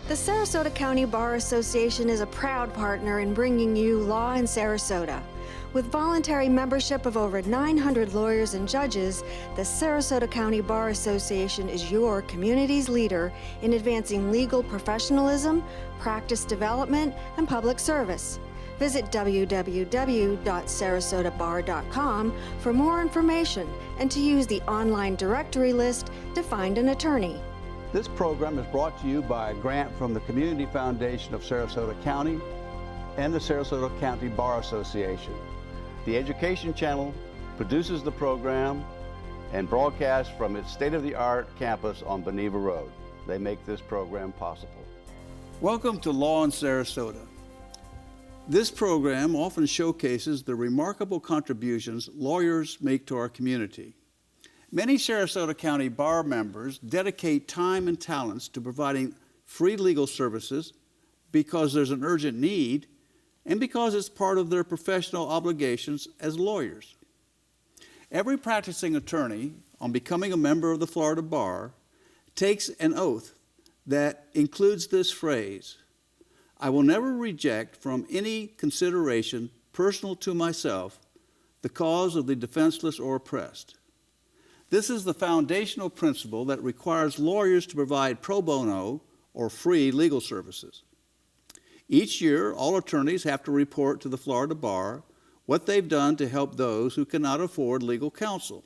The Sarasota County Bar Association is a proud partner in bringing you Law and Sarasota. With voluntary membership of over 900 lawyers and judges, the Sarasota County Bar Association is your community's leader in advancing legal professionalism, practice development, and public service. Visit www.sarasotabar.com for more information and to use the online directory list to find an attorney. This program is brought to you by a grant from the Community Foundation of Sarasota County and the Sarasota County Bar Association. The Education Channel produces the program and broadcasts from its state-of-the-art campus on Beneva Road. They make this program possible. Welcome to Law in Sarasota. This program often showcases the remarkable contributions lawyers make to our community. Many Sarasota County Bar members dedicate time and talents to providing free legal services because there's an urgent need and because it's part of their professional obligations as lawyers. Every practicing attorney, on becoming a member of the Florida Bar, takes an oath that includes this phrase: I will never reject from any consideration personal to myself the cause of the defenseless or oppressed. This is the foundational principle that requires lawyers to provide pro bono or free legal services. Each year, all attorneys have to report to the Florida Bar what they've done to help those who cannot afford legal counsel.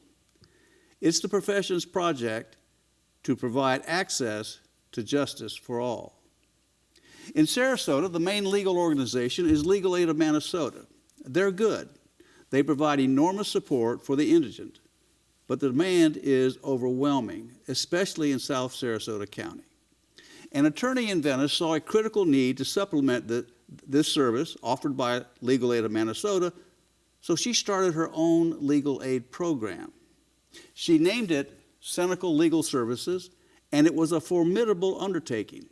It's the profession's project to provide access to justice for all. In Sarasota, the main legal organization is Legal Aid of Minnesota. They're good. They provide enormous support for the indigent, but the demand is overwhelming, especially in South Sarasota County. An attorney in Venice saw a critical need to supplement this service offered by Legal Aid of Minnesota, so she started her own legal aid program. She named it Seneca Legal Services, and it was a formidable undertaking.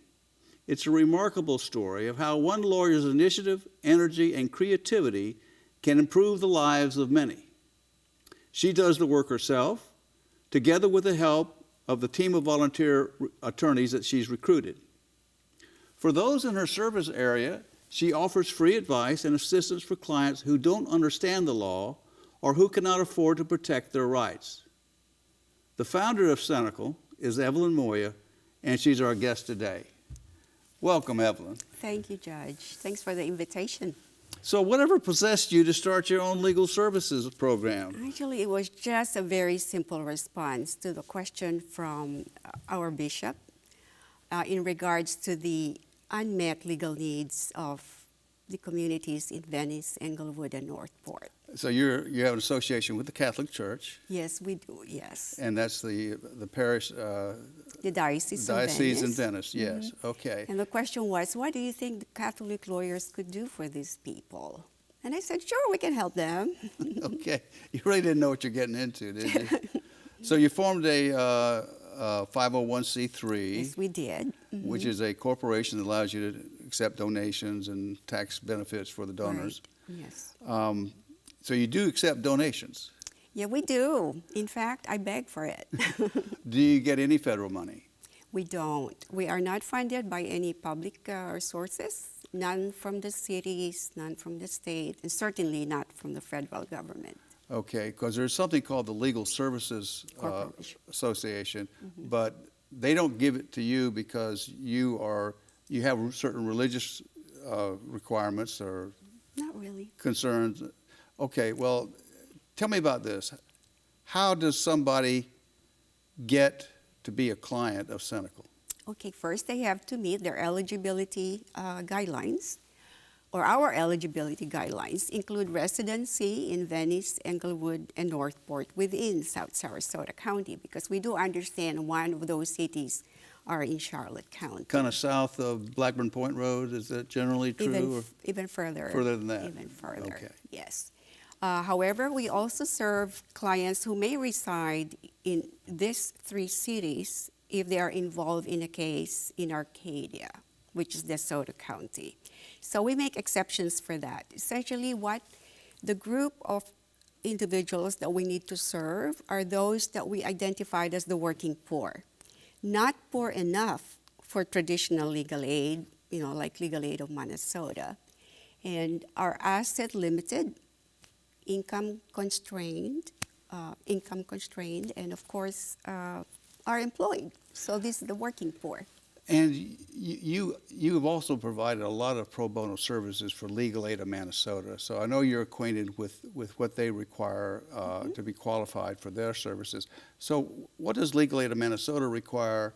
It's a remarkable story of how one lawyer's initiative, energy, and creativity can improve the lives of many. She does the work herself, together with the help of the team of volunteer attorneys that she's recruited. For those in her service area, she offers free advice and assistance for clients who don't understand the law or who cannot afford to protect their rights. The founder of Seneca is Evelyn Moya, and she's our guest today. Welcome, Evelyn. Thank you, Judge. Thanks for the invitation. So whatever possessed you to start your own legal services program? Actually, it was just a very simple response to the question from our bishop in regards to the unmet legal needs of the communities in Venice, Englewood, and Northport. So you have an association with the Catholic Church? Yes, we do, yes. And that's the parish? The Diocese in Venice, yes. Mm-hmm. Okay. And the question was, what do you think the Catholic lawyers could do for these people? And I said, sure, we can help them. Okay. You really didn't know what you're getting into, did you? So you formed a 501c3. Yes, we did. Mm-hmm. Which is a corporation that allows you to accept donations and tax benefits for the donors. Right. Yes. So you do accept donations? Yeah, we do. In fact, I beg for it. Do you get any federal money? We don't. We are not funded by any public sources, none from the cities, none from the state, and certainly not from the federal government. Okay, because there's something called the Legal Services Association, mm-hmm. but they don't give it to you because you have certain religious requirements or not really concerns. Okay, well, tell me about this. How does somebody get to be a client of Seneca? Okay, first they have to meet their eligibility guidelines, or our eligibility guidelines include residency in Venice, Englewood, and Northport within South Sarasota County, because we do understand one of those cities are in Charlotte County. Kind of south of Blackburn Point Road, is that generally true? Even further. Further than that? Even further, okay. Yes. However, we also serve clients who may reside in these three cities if they are involved in a case in Arcadia, which is DeSoto County. So we make exceptions for that. Essentially, what the group of individuals that we need to serve are those that we identified as the working poor. Not poor enough for traditional legal aid, like Legal Aid of Minnesota. And are asset limited, income constrained, and of course, are employed. So this is the working poor. And you have also provided a lot of pro bono services for Legal Aid of Minnesota. So I know you're acquainted with what they require to be qualified for their services. So what does Legal Aid of Minnesota require,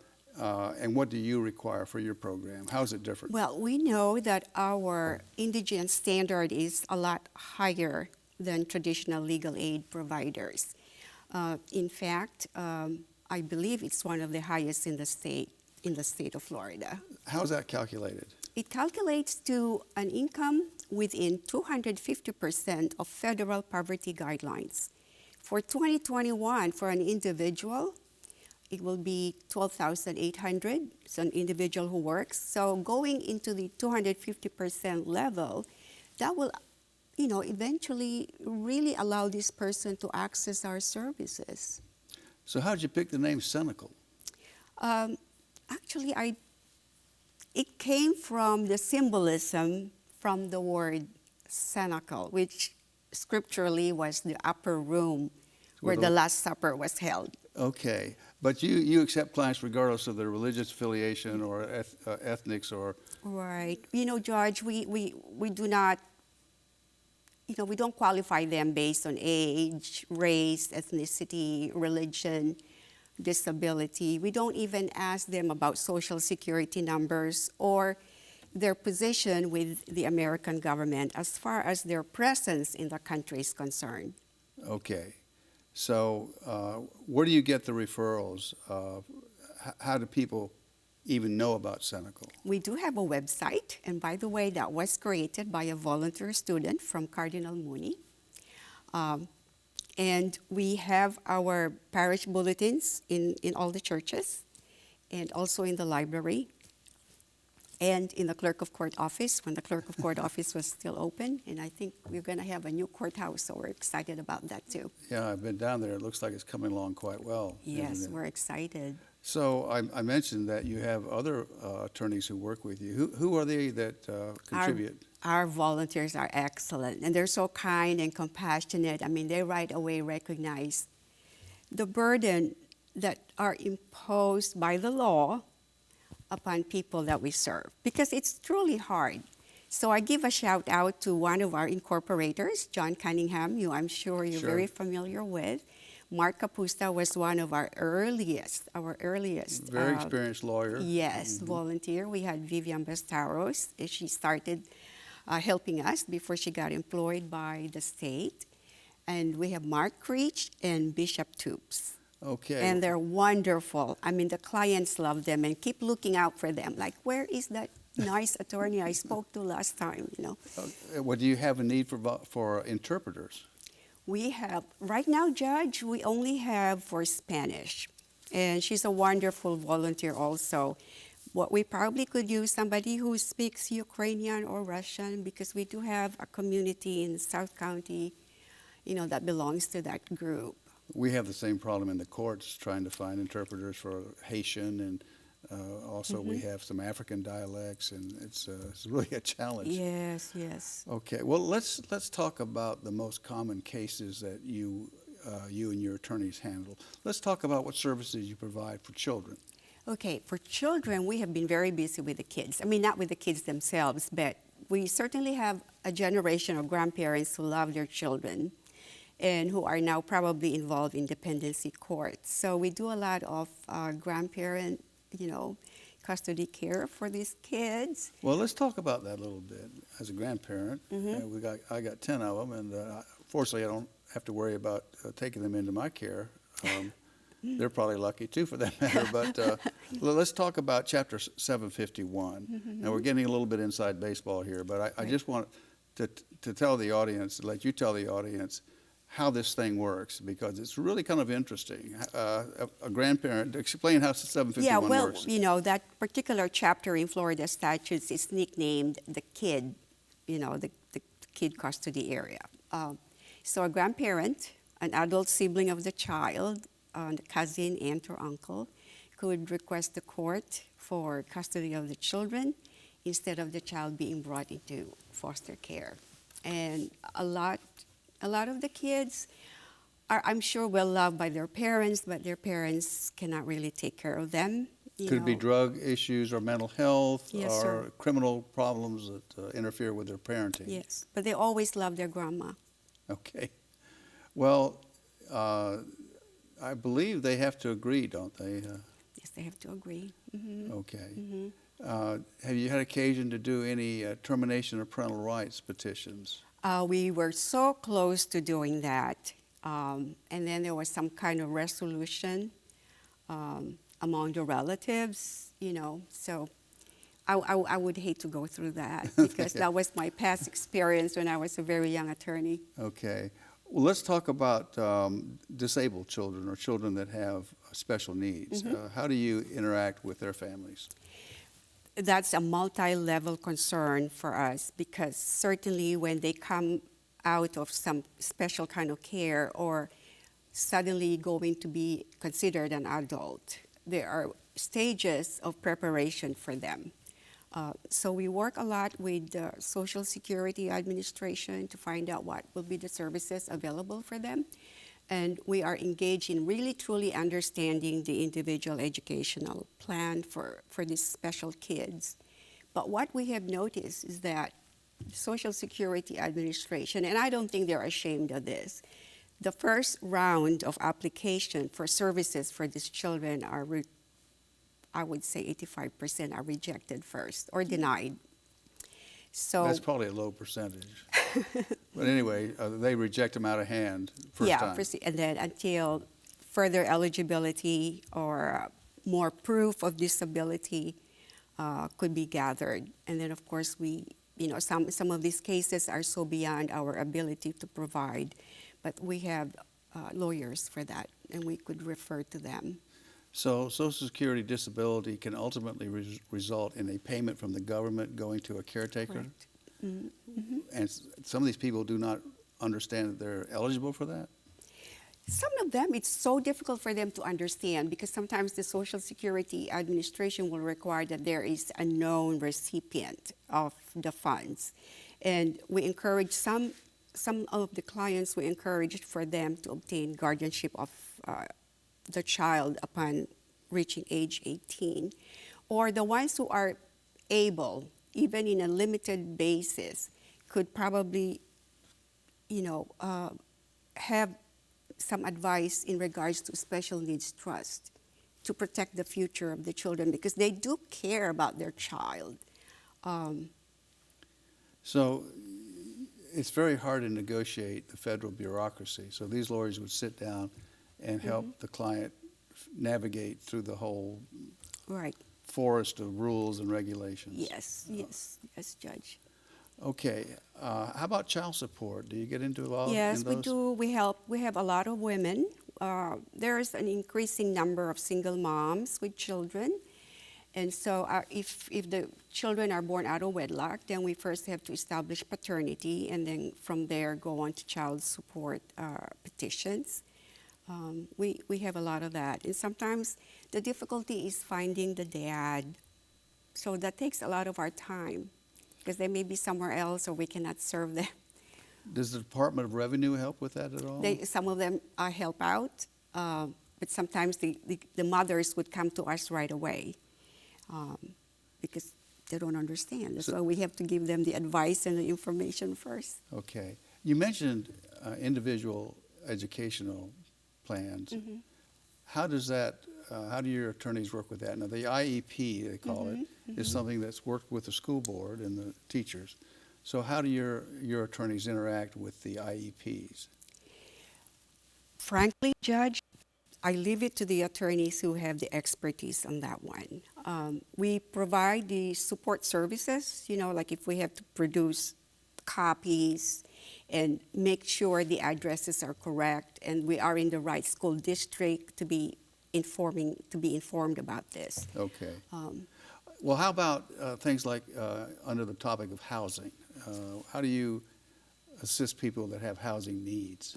and what do you require for your program? How is it different? Well, we know that our indigent standard is a lot higher than traditional legal aid providers. In fact, I believe it's one of the highest in the state of Florida. How is that calculated? It calculates to an income within 250% of federal poverty guidelines. For 2021, for an individual, it will be $12,800. It's an individual who works. So going into the 250% level, that will, eventually really allow this person to access our services. So how did you pick the name Cenacle? Actually, it came from the symbolism from the word cenacle, which scripturally was the upper room where the Last Supper was held. Okay, but you accept clients regardless of their religious affiliation or ethnics or... Right. Judge, we do not, we don't qualify them based on age, race, ethnicity, religion, disability. We don't even ask them about social security numbers or their position with the American government as far as their presence in the country is concerned. Okay. So where do you get the referrals? How do people even know about Cenacle? We do have a website, and by the way, that was created by a volunteer student from Cardinal Mooney. And we have our parish bulletins in all the churches and also in the library and in the clerk of court office when the clerk of court office was still open. And I think we're going to have a new courthouse, so we're excited about that too. Yeah, I've been down there. It looks like it's coming along quite well. Yes, we're excited. So I mentioned that you have other attorneys who work with you. Who are they that contribute? Our volunteers are excellent, and they're so kind and compassionate. I mean, they right away recognize the burden that are imposed by the law upon people that we serve, because it's truly hard. So I give a shout out to one of our incorporators, John Cunningham, I'm sure you're very familiar with. Mark Capusta was one of our earliest. Very experienced lawyer. Yes, volunteer. We had Vivian Bastaros. She started helping us before she got employed by the state. And we have Mark Creech and Bishop Toops. Okay. And they're wonderful. I mean, the clients love them and keep looking out for them. Like, where is that nice attorney I spoke to last time, What do you have a need for interpreters? We have, right now, Judge, we only have for Spanish. And she's a wonderful volunteer also. What we probably could use somebody who speaks Ukrainian or Russian, because we do have a community in South County, that belongs to that group. We have the same problem in the courts, trying to find interpreters for Haitian, and also we have some African dialects, and it's really a challenge. Yes, yes. Okay, well, let's talk about the most common cases that you and your attorneys handle. Let's talk about what services you provide for children. Okay, for children, we have been very busy with the kids. I mean, not with the kids themselves, but we certainly have a generation of grandparents who love their children and who are now probably involved in dependency courts. So we do a lot of grandparent, custody care for these kids. Well, let's talk about that a little bit. As a grandparent, I got 10 of them, and fortunately I don't have to worry about taking them into my care. They're probably lucky too, for that matter. But let's talk about Chapter 751. Now, we're getting a little bit inside baseball here, but I just want to tell the audience, let you tell the audience how this thing works, because it's really kind of interesting. A grandparent, explain how 751 works. Yeah, well, that particular chapter in Florida statutes is nicknamed the KID, the KID custody area. So a grandparent, an adult sibling of the child, a cousin, aunt, or uncle, could request the court for custody of the children instead of the child being brought into foster care. And a lot of the kids are, I'm sure, well loved by their parents, but their parents cannot really take care of them. Could it be drug issues or mental health Yes, or sir. criminal problems that interfere with their parenting? Yes, but they always love their grandma. Okay. Well, I believe they have to agree, don't they? Yes, they have to agree. Okay. Have you had occasion to do any termination of parental rights petitions? We were so close to doing that, and then there was some kind of resolution among the relatives, so I would hate to go through that because that was my past experience when I was a very young attorney. Okay. Well, let's talk about disabled children or children that have special needs. How do you interact with their families? That's a multi-level concern for us because certainly when they come out of some special kind of care or suddenly going to be considered an adult, there are stages of preparation for them. So we work a lot with the Social Security Administration to find out what will be the services available for them. And we are engaged in really truly understanding the individual educational plan for these special kids. But what we have noticed is that the Social Security Administration, and I don't think they're ashamed of this, the first round of application for services for these children are, I would say 85% are rejected first or denied. So That's probably a low percentage. But anyway, they reject them out of hand first time. And then until further eligibility or more proof of disability could be gathered. And then, of course, some of these cases are so beyond our ability to provide, but we have lawyers for that, and we could refer to them. So Social Security disability can ultimately result in a payment from the government going to a caretaker? Correct. Mm-hmm. And some of these people do not understand that they're eligible for that? Some of them, it's so difficult for them to understand because sometimes the Social Security Administration will require that there is a known recipient of the funds. And we encourage some of the clients, we encourage for them to obtain guardianship of the child upon reaching age 18. Or the ones who are able, even in a limited basis, could probably, have some advice in regards to special needs trust to protect the future of the children because they do care about their child. So it's very hard to negotiate the federal bureaucracy. So these lawyers would sit down and help the client navigate through the whole forest of rules and regulations. Yes, Judge. Okay. How about child support? Do you get into all Yes, in those? we do. We have a lot of women. There's an increasing number of single moms with children. And so if the children are born out of wedlock, then we first have to establish paternity and then from there go on to child support petitions. We have a lot of that. And sometimes the difficulty is finding the dad. So that takes a lot of our time because they may be somewhere else or we cannot serve them. Does the Department of Revenue help with that at all? Some of them help out, but sometimes the mothers would come to us right away because they don't understand. So we have to give them the advice and the information first. Okay. You mentioned individual educational plans. Mm-hmm. How does that, how do your attorneys work with that? Now, the IEP, they call it, is something that's worked with the school board and the teachers. So how do your attorneys interact with the IEPs? Frankly, Judge, I leave it to the attorneys who have the expertise on that one. We provide the support services, like if we have to produce copies and make sure the addresses are correct and we are in the right school district to be informed about this. Okay. Well, how about things like under the topic of housing? How do you assist people that have housing needs?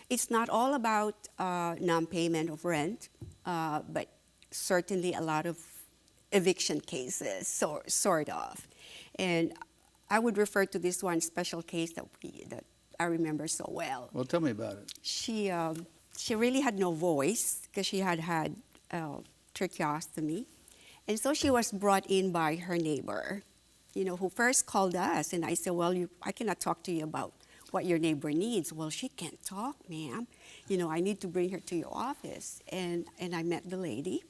It's not all about non-payment of rent, but certainly a lot of eviction cases, sort of. And I would refer to this one special case that I remember so well. Well, tell me about it. She really had no voice because she had tracheostomy. And so she was brought in by her neighbor, who first called us. And I said, well, I cannot talk to you about what your neighbor needs. Well, she can't talk, ma'am. I need to bring her to your office. And I met the lady.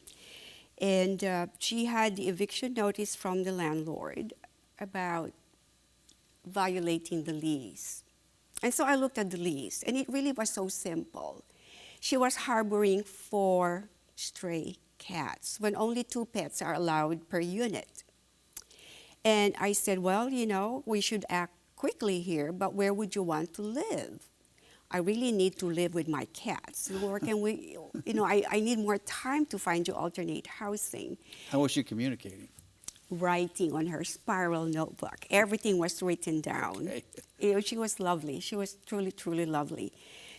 And she had the eviction notice from the landlord about violating the lease. And so I looked at the lease, and it really was so simple. She was harboring 4 stray cats when only 2 pets are allowed per unit. And I said, well, we should act quickly here, but where would you want to live? I really need to live with my cats. Where can we, I need more time to find you alternate housing. How was she communicating? Writing on her spiral notebook. Everything was written down. Okay. She was lovely. She was truly, truly lovely.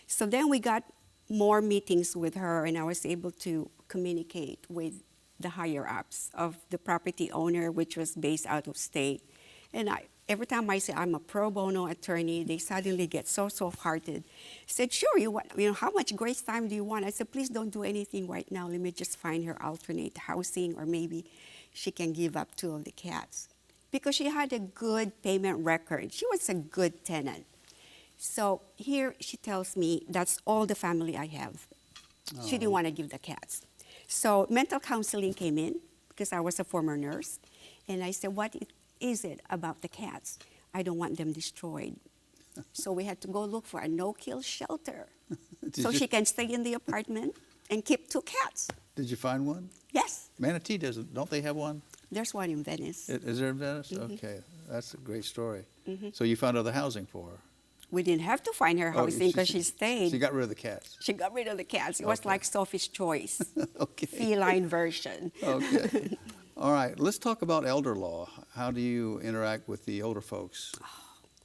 So then we got more meetings with her, and I was able to communicate with the higher-ups of the property owner, which was based out of state. And every time I say I'm a pro bono attorney, they suddenly get so soft-hearted. Said, sure, how much grace time do you want? I said, please don't do anything right now. Let me just find her alternate housing, or maybe she can give up 2 of the cats. Because she had a good payment record. She was a good tenant. So here she tells me, that's all the family I have. Oh. She didn't want to give the cats. So mental counseling came in, because I was a former nurse. And I said, what is it about the cats? I don't want them destroyed. So we had to go look for a no-kill shelter. She can stay in the apartment and keep 2 cats. Did you find one? Yes. Manatee doesn't. Don't they have one? There's one in Venice. Is there in Venice? Mm-hmm. Okay, that's a great story. Mm-hmm. So you found other housing for her? We didn't have to find her housing because she stayed. She got rid of the cats? She got rid of the cats. It was like Sophie's Choice. Okay. Feline version. Okay. All right, let's talk about elder law. How do you interact with the older folks?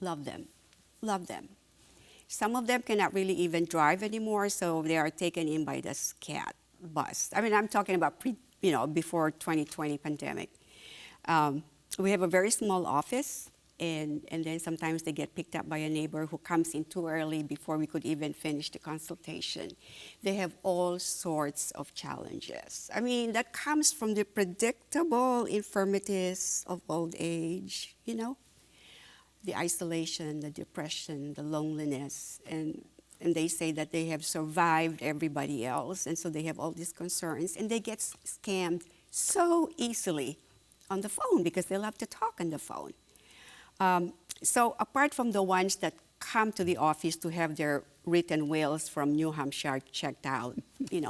Love them. Love them. Some of them cannot really even drive anymore, so they are taken in by this cat bus. I mean, I'm talking about before 2020 pandemic. We have a very small office, and then sometimes they get picked up by a neighbor who comes in too early before we could even finish the consultation. They have all sorts of challenges. I mean, that comes from the predictable infirmities of old age, the isolation, the depression, the loneliness, and they say that they have survived everybody else, and so they have all these concerns, and they get scammed so easily on the phone because they love to talk on the phone. So apart from the ones that come to the office to have their written wills from New Hampshire checked out,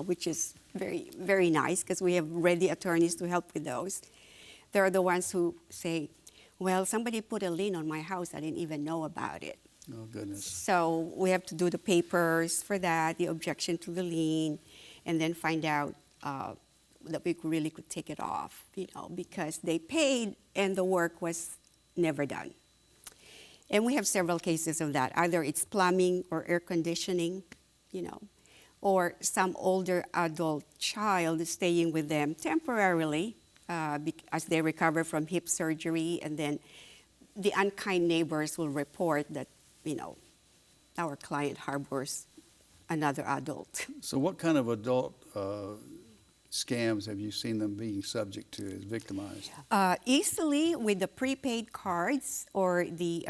which is very, very nice because we have ready attorneys to help with those. There are the ones who say, well, somebody put a lien on my house. I didn't even know about it. Oh, goodness. So we have to do the papers for that, the objection to the lien, and then find out that we really could take it off, because they paid and the work was never done. And we have several cases of that. Either it's plumbing or air conditioning, or some older adult child staying with them temporarily as they recover from hip surgery, and then the unkind neighbors will report that, our client harbors another adult. So what kind of adult scams have you seen them being subject to, as victimized? Easily with the prepaid cards or the,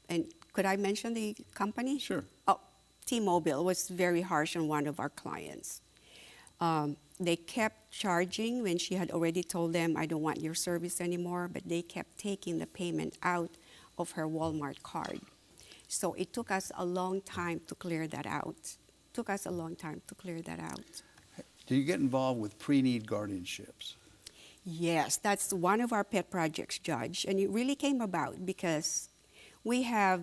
and could I mention the company? Sure. Oh, T-Mobile was very harsh on one of our clients. They kept charging when she had already told them, I don't want your service anymore, but they kept taking the payment out of her Walmart card. So it took us a long time to clear that out. Do you get involved with pre-need guardianships? Yes, that's one of our pet projects, Judge. And it really came about because we have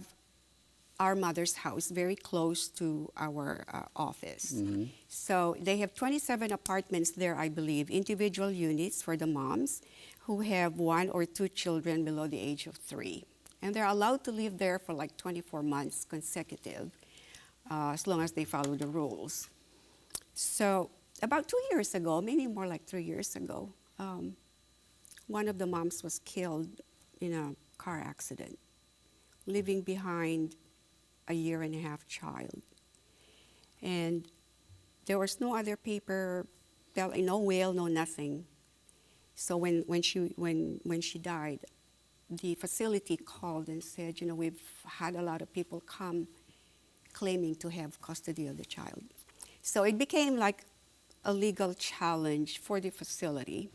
our mother's house very close to our office. Mm-hmm. So they have 27 apartments there, I believe, individual units for the moms who have 1 or 2 children below the age of 3. And they're allowed to live there for like 24 months consecutive, as long as they follow the rules. So about 2 years ago, maybe more like 3 years ago, one of the moms was killed in a car accident, leaving behind a 1.5-year-old child. And there was no other paper, no will, no nothing. So when she died, the facility called and said, we've had a lot of people come claiming to have custody of the child. So it became like a legal challenge for the facility.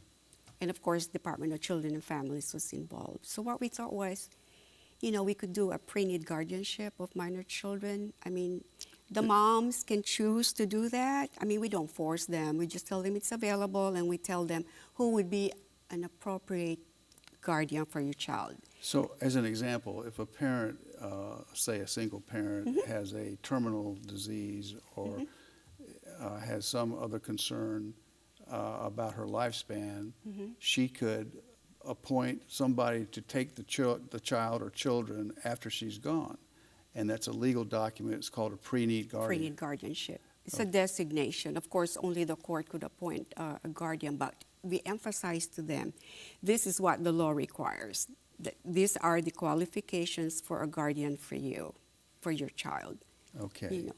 And of course, Department of Children and Families was involved. So what we thought was, we could do a pre-need guardianship of minor children. I mean, the moms can choose to do that. I mean, we don't force them. We just tell them it's available, and we tell them who would be an appropriate guardian for your child. So as an example, if a parent, say a single parent, has a terminal disease or has some other concern about her lifespan, she could appoint somebody to take the child or children after she's gone. And that's a legal document. It's called a pre-need guardian. Pre-need guardianship. It's a designation. Of course, only the court could appoint a guardian, but we emphasize to them, this is what the law requires. These are the qualifications for a guardian for you, for your child. Okay.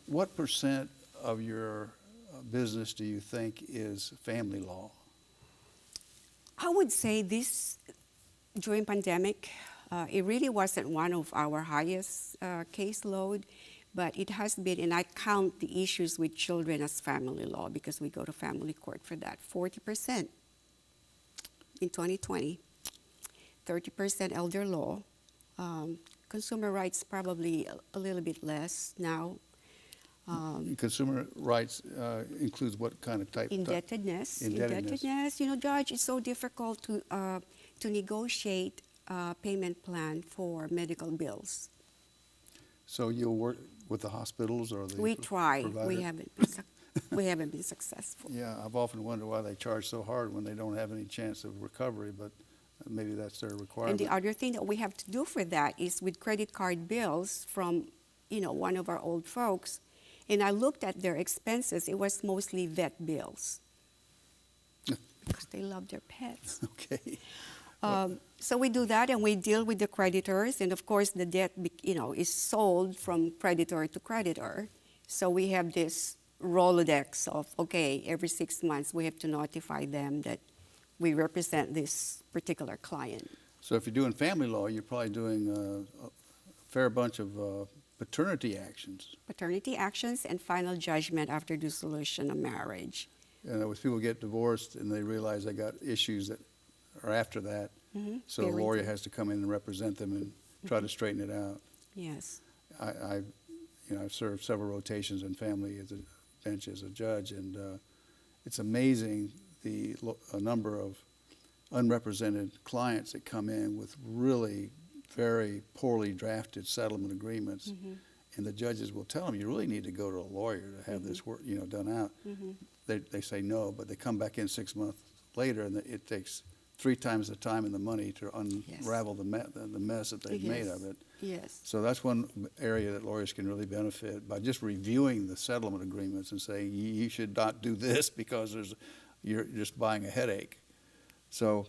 What percent of your business do you think is family law? I would say this, during pandemic, it really wasn't one of our highest caseload, but it has been, and I count the issues with children as family law because we go to family court for that, 40% in 2020, 30% elder law, consumer rights probably a little bit less now. Consumer rights includes what kind of type? Indebtedness. Judge, it's so difficult to negotiate a payment plan for medical bills. So you'll work with the hospitals or the We try. provider? We haven't been successful. Yeah, I've often wondered why they charge so hard when they don't have any chance of recovery, but maybe that's their requirement. And the other thing that we have to do for that is with credit card bills from, one of our old folks, and I looked at their expenses, it was mostly vet bills because they love their pets. Okay. So we do that, and we deal with the creditors, and of course the debt, is sold from creditor to creditor. So we have this Rolodex of, every 6 months we have to notify them that we represent this particular client. So if you're doing family law, you're probably doing a fair bunch of paternity actions. Paternity actions and final judgment after dissolution of marriage. And with people get divorced and they realize they got issues that are after that, so a lawyer has to come in and represent them and try to straighten it out. Yes. I've served several rotations in family as a bench as a judge, and it's amazing the number of unrepresented clients that come in with really very poorly drafted settlement agreements, and the judges will tell them, you really need to go to a lawyer to have this work, done out. They say no, but they come back in 6 months later, and it takes 3 times the time and the money to unravel the mess that they've made of it. Yes. So that's one area that lawyers can really benefit by just reviewing the settlement agreements and saying, you should not do this because you're just buying a headache. So,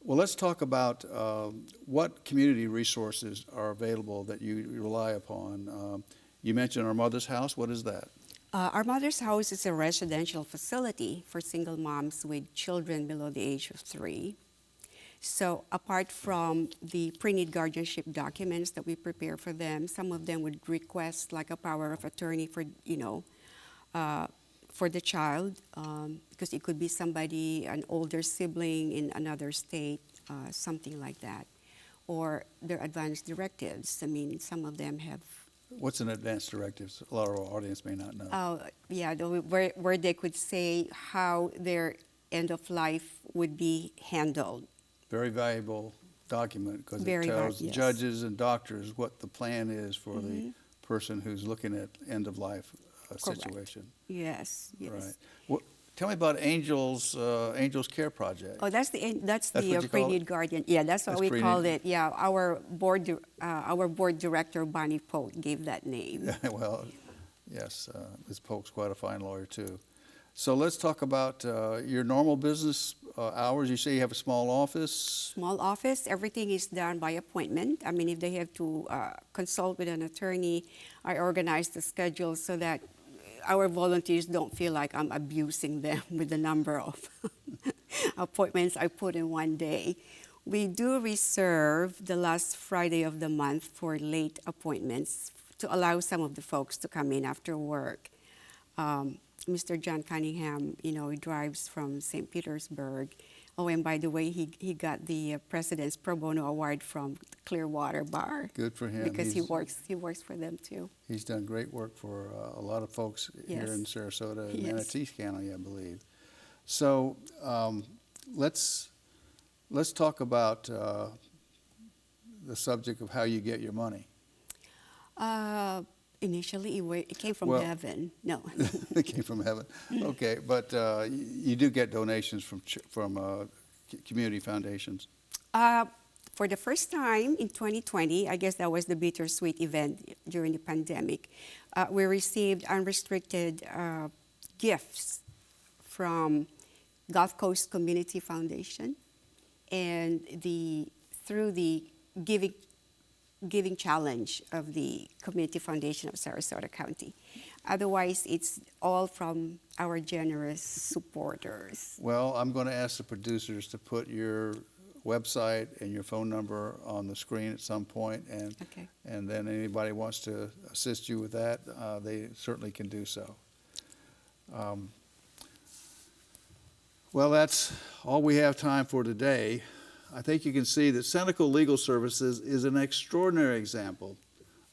well, let's talk about what community resources are available that you rely upon. You mentioned Our Mother's House. What is that? Our Mother's House is a residential facility for single moms with children below the age of 3. So apart from the pre-need guardianship documents that we prepare for them, some of them would request like a power of attorney for, for the child, because it could be somebody, an older sibling in another state, something like that. Or their advance directives. I mean, some of them have. What's an advance directive? A lot of our audience may not know. Where they could say how their end of life would be handled. Very valuable document because it tells judges and doctors what the plan is for the person who's looking at end of life situation. Yes. Right. Well, tell me about Angels Care Project. Oh, that's the pre-need guardian. Yeah, that's what we called it. Yeah, our board director Bonnie Polk gave that name. Well, yes, Ms. Polk's quite a fine lawyer too. So let's talk about your normal business hours. You say you have a small office. Small office, everything is done by appointment. I mean, if they have to consult with an attorney, I organize the schedule so that our volunteers don't feel like I'm abusing them with the number of appointments I put in one day. We do reserve the last Friday of the month for late appointments to allow some of the folks to come in after work. Mr. John Cunningham, he drives from St. Petersburg. Oh, and by the way, he got the President's Pro Bono Award from Clearwater Bar. Good for him. Because he works for them too. He's done great work for a lot of folks here in Sarasota and Manatee County, I believe. So let's talk about the subject of how you get your money. Initially, it came from heaven. No. It came from heaven. Okay, but you do get donations from community foundations. For the first time in 2020, I guess that was the bittersweet event during the pandemic, we received unrestricted gifts from Gulf Coast Community Foundation, and through the giving challenge of the Community Foundation of Sarasota County. Otherwise, it's all from our generous supporters. Well, I'm going to ask the producers to put your website and your phone number on the screen at some point, and then anybody wants to assist you with that, they certainly can do so. Well, that's all we have time for today. I think you can see that Senecal Legal Services is an extraordinary example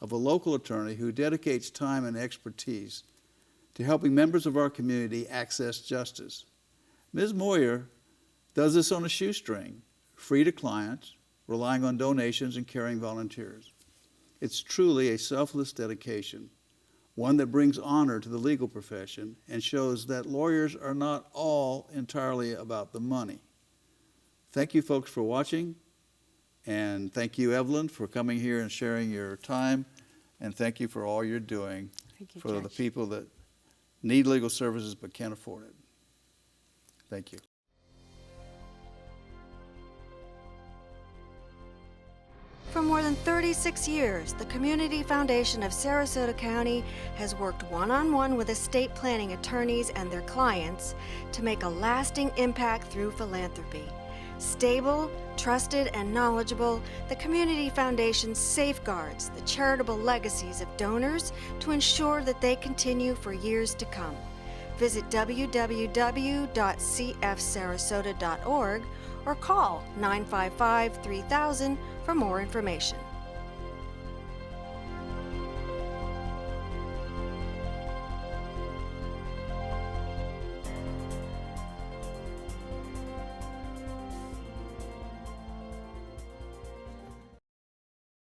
of a local attorney who dedicates time and expertise to helping members of our community access justice. Ms. Moya does this on a shoestring, free to clients, relying on donations and caring volunteers. It's truly a selfless dedication, one that brings honor to the legal profession and shows that lawyers are not all entirely about the money. Thank you, folks, for watching, and thank you, Evelyn, for coming here and sharing your time, and thank you for all you're doing for the people that need legal services but can't afford it. Thank you. For more than 36 years, the Community Foundation of Sarasota County has worked one-on-one with estate planning attorneys and their clients to make a lasting impact through philanthropy. Stable, trusted, and knowledgeable, the Community Foundation safeguards the charitable legacies of donors to ensure that they continue for years to come. Visit www.cfsarasota.org or call 955-3000 for more information.